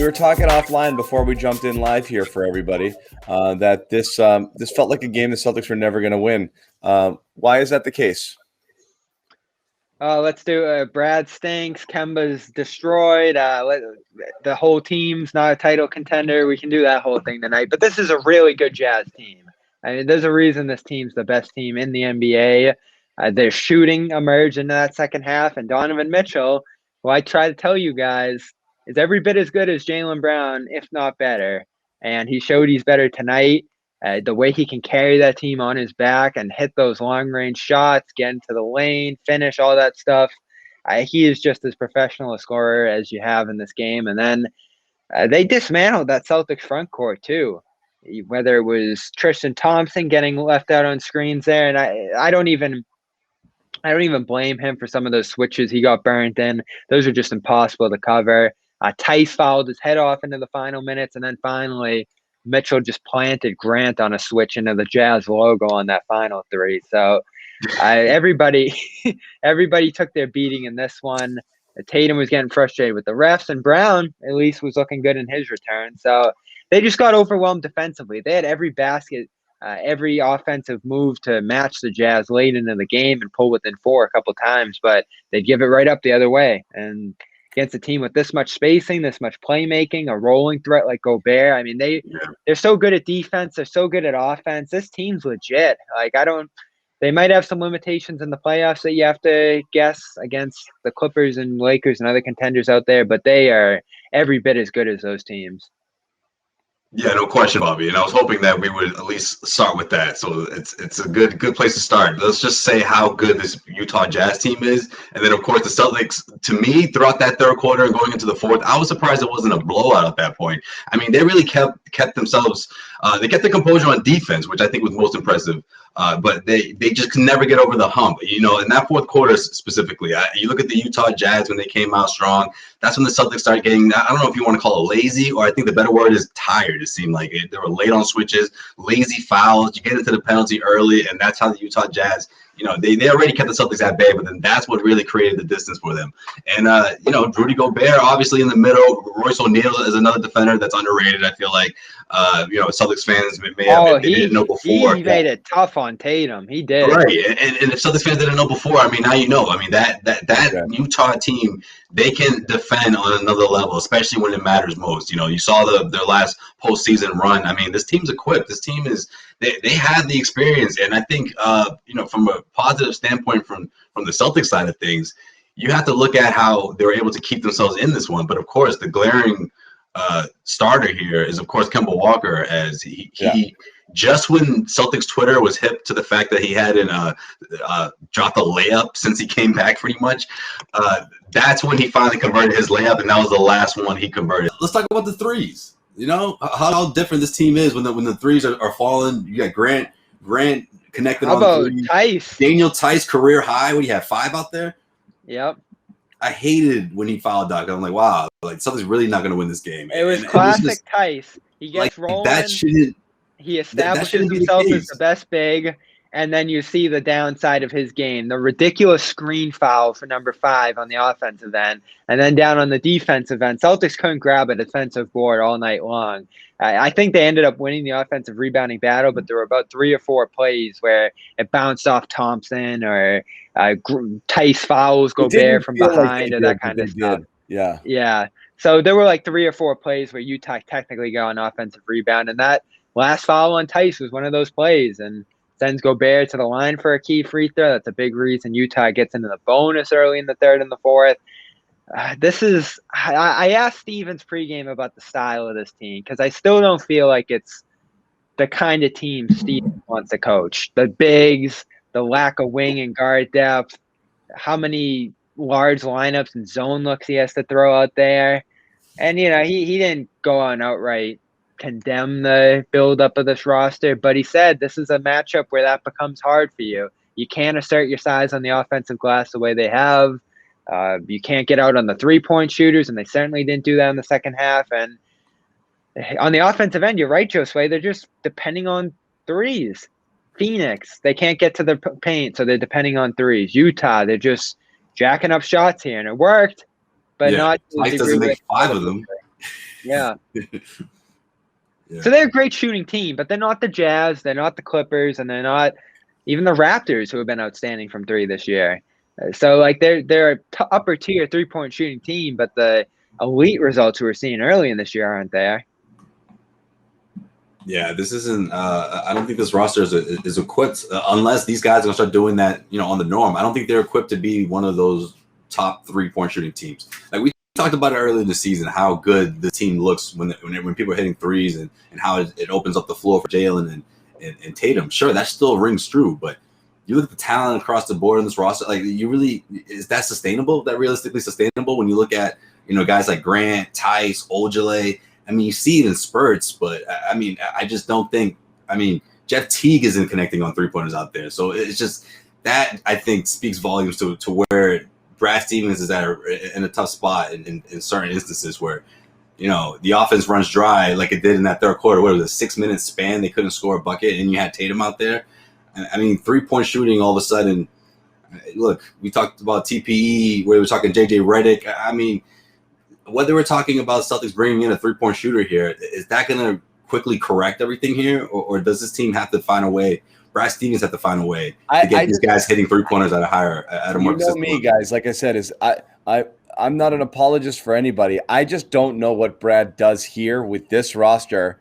were talking offline before we jumped in live here for everybody that this felt like a game the Celtics were never going to win. Why is that the case? Let's do Brad stinks. Kemba's destroyed. The whole team's not a title contender. We can do that whole thing tonight. But this is a really good Jazz team. I mean, there's a reason this team's the best team in the NBA. Their shooting emerged into that second half, and Donovan Mitchell, who I try to tell you guys, is every bit as good as Jaylen Brown, if not better. And he showed he's better tonight. The way he can carry that team on his back and hit those long-range shots, get into the lane, finish, all that stuff. He is just as professional a scorer as you have in this game. And then they dismantled that Celtics front court too, whether it was Tristan Thompson getting left out on screens there. And I don't even blame him for some of those switches he got burnt in. Those are just impossible to cover. Theis fouled his head off into the final minutes, and then finally Mitchell just planted Grant on a switch into the Jazz logo on that final three. So everybody took their beating in this one. Tatum was getting frustrated with the refs, and Brown at least was looking good in his return. So they just got overwhelmed defensively. They had every basket, every offensive move to match the Jazz late into the game and pull within 4 a couple times, but they'd give it right up the other way. And against a team with this much spacing, this much playmaking, a rolling threat like Gobert, I mean, they're so good at defense. They're so good at offense. This team's legit. They might have some limitations in the playoffs that you have to guess against the Clippers and Lakers and other contenders out there, but they are every bit as good as those teams. Yeah, no question, Bobby. And I was hoping that we would at least start with that. So it's a good place to start. Let's just say how good this Utah Jazz team is. And then, of course, the Celtics, to me, throughout that third quarter and going into the fourth, I was surprised it wasn't a blowout at that point. I mean, they really kept themselves they kept the composure on defense, which I think was most impressive. But they just could never get over the hump. You know, in that fourth quarter specifically, you look at the Utah Jazz when they came out strong. That's when the Celtics started getting, I don't know if you want to call it lazy, or I think the better word is tired, it seemed like. They were late on switches, lazy fouls. You get into the penalty early, and that's how the Utah Jazz, you know, they already kept the Celtics at bay, but then that's what really created the distance for them. And, you know, Rudy Gobert, obviously in the middle. Royce O'Neale is another defender that's underrated, I feel like. You know, Celtics fans may have they didn't know before. He made it tough on Tatum. He did. Right. And if Celtics fans didn't know before, I mean, now you know. I mean, that Utah team, they can defend on another level, especially when it matters most. You know, you saw their last postseason run. I mean, this team's equipped. This team is they have the experience. And I think, you know, from a positive standpoint from the Celtics side of things, you have to look at how they were able to keep themselves in this one. But, of course, the glaring starter here is, of course, Kemba Walker, as he just when Celtics Twitter was hip to the fact that he hadn't dropped a layup since he came back pretty much, that's when he finally converted his layup, and that was the last one he converted. Let's talk about the threes. You know, how different this team is when the threes are falling. You got Grant connected on threes. Theis? Daniel Theis career high. What do you have, 5 out there? Yep. I hated when he fouled Doc. I'm like, wow, like something's really not going to win this game. It was classic Theis. He gets rolling. That shouldn't. He establishes himself as the best big, and then you see the downside of his game, the ridiculous screen foul for number 5 on the offensive end, and then down on the defensive end, Celtics couldn't grab a defensive board all night long. I think they ended up winning the offensive rebounding battle, but there were about 3 or 4 plays where it bounced off Thompson or Theis fouls Gobert from behind or that kind of stuff. Yeah. So there were like 3 or 4 plays where Utah technically got an offensive rebound, and that last foul on Theis was one of those plays and sends Gobert to the line for a key free throw. That's a big reason Utah gets into the bonus early in the third and the fourth. I asked Stevens pregame about the style of this team because I still don't feel like it's the kind of team Stevens wants to coach. The bigs, the lack of wing and guard depth, how many large lineups and zone looks he has to throw out there. And, you know, he didn't go on outright condemn the buildup of this roster, but he said this is a matchup where that becomes hard for you. You can't assert your size on the offensive glass the way they have. You can't get out on the three-point shooters, and they certainly didn't do that in the second half. And on the offensive end, you're right, Josue, they're just depending on threes. Phoenix, they can't get to the paint, so they're depending on threes. Utah, they're just jacking up shots here, and it worked, but not. Mike doesn't make 5 of them. Yeah. Yeah. So they're a great shooting team, but they're not the Jazz, they're not the Clippers, and they're not even the Raptors, who have been outstanding from three this year. So like they're a upper tier 3-point shooting team, but the elite results we're seeing early in this year aren't there. Yeah, this isn't. I don't think this roster is equipped unless these guys are gonna start doing that. On the norm. I don't think they're equipped to be one of those top 3-point shooting teams. Like we talked about it earlier in the season, how good the team looks when people are hitting threes and how it opens up the floor for Jaylen and Tatum. Sure, that still rings true, but you look at the talent across the board in this roster. Like, is that sustainable? That realistically sustainable when you look at guys like Grant, Theis, Ojale. I mean, you see it in spurts, but I mean, I just don't think. I mean, Jeff Teague isn't connecting on 3-pointers out there, so it's just that I think speaks volumes to where Brad Stevens is in a tough spot in certain instances where the offense runs dry like it did in that third quarter. What was it, a 6-minute span? They couldn't score a bucket, and you had Tatum out there. I mean, 3-point shooting all of a sudden. Look, we talked about TPE, where we were talking JJ Redick. I mean, whether we're talking about Celtics bringing in a 3-point shooter here, is that going to quickly correct everything here, or does this team have to find a way? Brad Stevens have to find a way to get these guys hitting 3-pointers at a more consistent me, guys. Like I said, I'm not an apologist for anybody. I just don't know what Brad does here with this roster,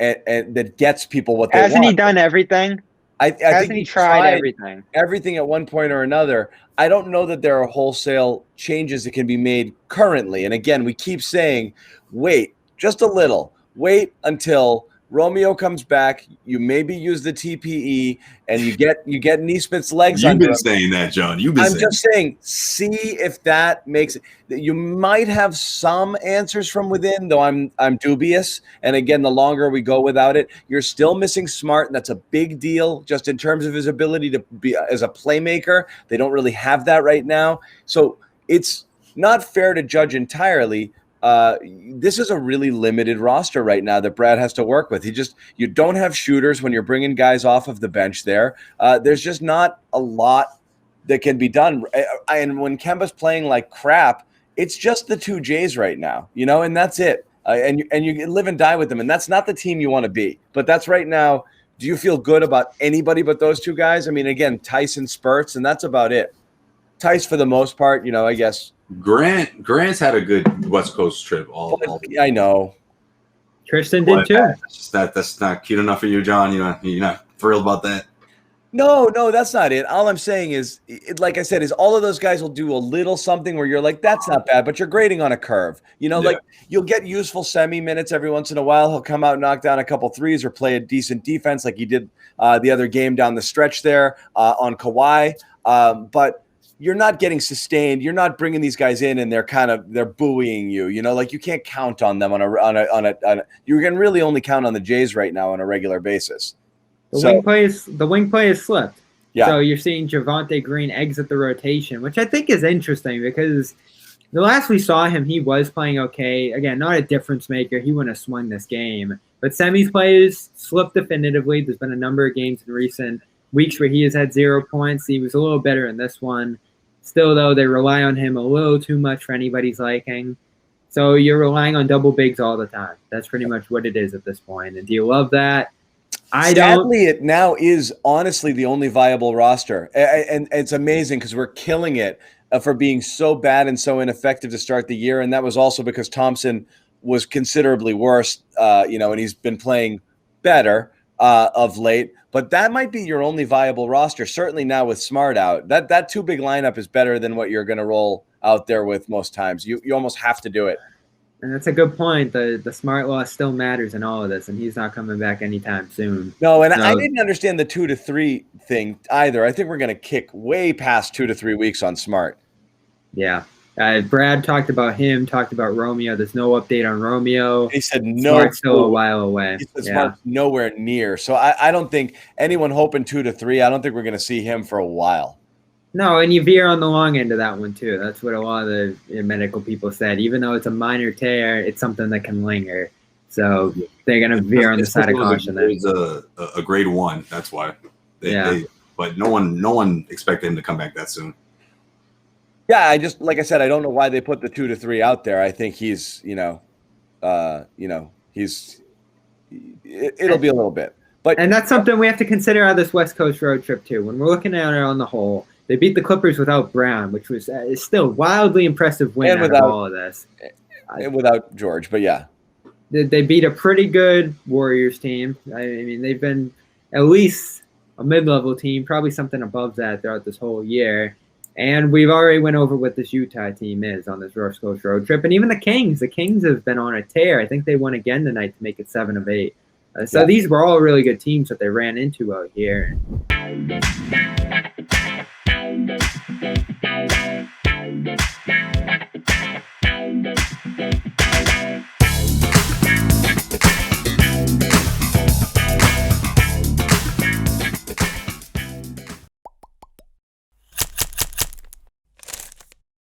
and that gets people what they want. Hasn't he done everything? I Hasn't think he tried everything? Everything at one point or another. I don't know that there are wholesale changes that can be made currently. And again, we keep saying, wait just a little. Wait until Romeo comes back. You maybe use the TPE, and you get Neesmith's legs under him. You've been saying that, John. I'm just saying, see if that makes it. You might have some answers from within, though I'm dubious. And again, the longer we go without it, you're still missing Smart, and that's a big deal just in terms of his ability to be as a playmaker. They don't really have that right now. So it's not fair to judge entirely. This is a really limited roster right now that Brad has to work with. You don't have shooters when you're bringing guys off of the bench there. There's just not a lot that can be done. And when Kemba's playing like crap, it's just the two J's right now, and that's it. And you live and die with them. And that's not the team you want to be. But that's right now. Do you feel good about anybody but those two guys? I mean, again, Tyson spurts, and that's about it. Theis, for the most part, I guess. Grant's had a good West Coast trip. I know. Tristan did too. That's not cute enough for you, John. You're not thrilled about that. No, that's not it. All I'm saying is, like I said, is all of those guys will do a little something where you're like, that's not bad, but you're grading on a curve. Like you'll get useful semi minutes every once in a while. He'll come out, knock down a couple threes, or play a decent defense like he did the other game down the stretch there on Kawhi. But you're not getting sustained. You're not bringing these guys in and they're buoying you. Like you can't count on them on a. You can really only count on the Jays right now on a regular basis. The wing play is slipped. Yeah. So you're seeing Javonte Green exit the rotation, which I think is interesting because the last we saw him, he was playing okay. Again, not a difference maker. He wouldn't have swung this game. But semis players slipped definitively. There's been a number of games in recent weeks where he has had 0 points. He was a little better in this one. Still, though, they rely on him a little too much for anybody's liking. So you're relying on double bigs all the time. That's pretty much what it is at this point. And do you love that? Sadly, it now is honestly the only viable roster. And it's amazing because we're killing it for being so bad and so ineffective to start the year. And that was also because Thompson was considerably worse, and he's been playing better of late. But that might be your only viable roster, certainly now with Smart out. That two big lineup is better than what you're going to roll out there with most times. You almost have to do it. And that's a good point. The Smart loss still matters in all of this, and he's not coming back anytime soon. No, and I didn't understand the 2 to 3 thing either. I think we're going to kick way past 2 to 3 weeks on Smart. Yeah. Brad talked about him, talked about Romeo. There's no update on Romeo. He said no. Smart's still a while away. He said Smart's nowhere near. So I don't think anyone hoping 2 to 3, I don't think we're going to see him for a while. No, and you veer on the long end of that one, too. That's what a lot of the medical people said. Even though it's a minor tear, it's something that can linger. So they're going to veer on the side of caution there. It's a grade 1. That's why. But no one expected him to come back that soon. Yeah, like I said, I don't know why they put the 2 to 3 out there. I think he's, it'll be a little bit. But and that's something we have to consider on this West Coast road trip too. When we're looking at it on the whole, they beat the Clippers without Brown, which was is still wildly impressive win out of all of this. And without George, but yeah. They beat a pretty good Warriors team. I mean, they've been at least a mid-level team, probably something above that throughout this whole year. And we've already went over what this Utah team is on this West Coast road trip. And even the Kings have been on a tear. I think they won again tonight to make it 7 of 8. So these were all really good teams that they ran into out here.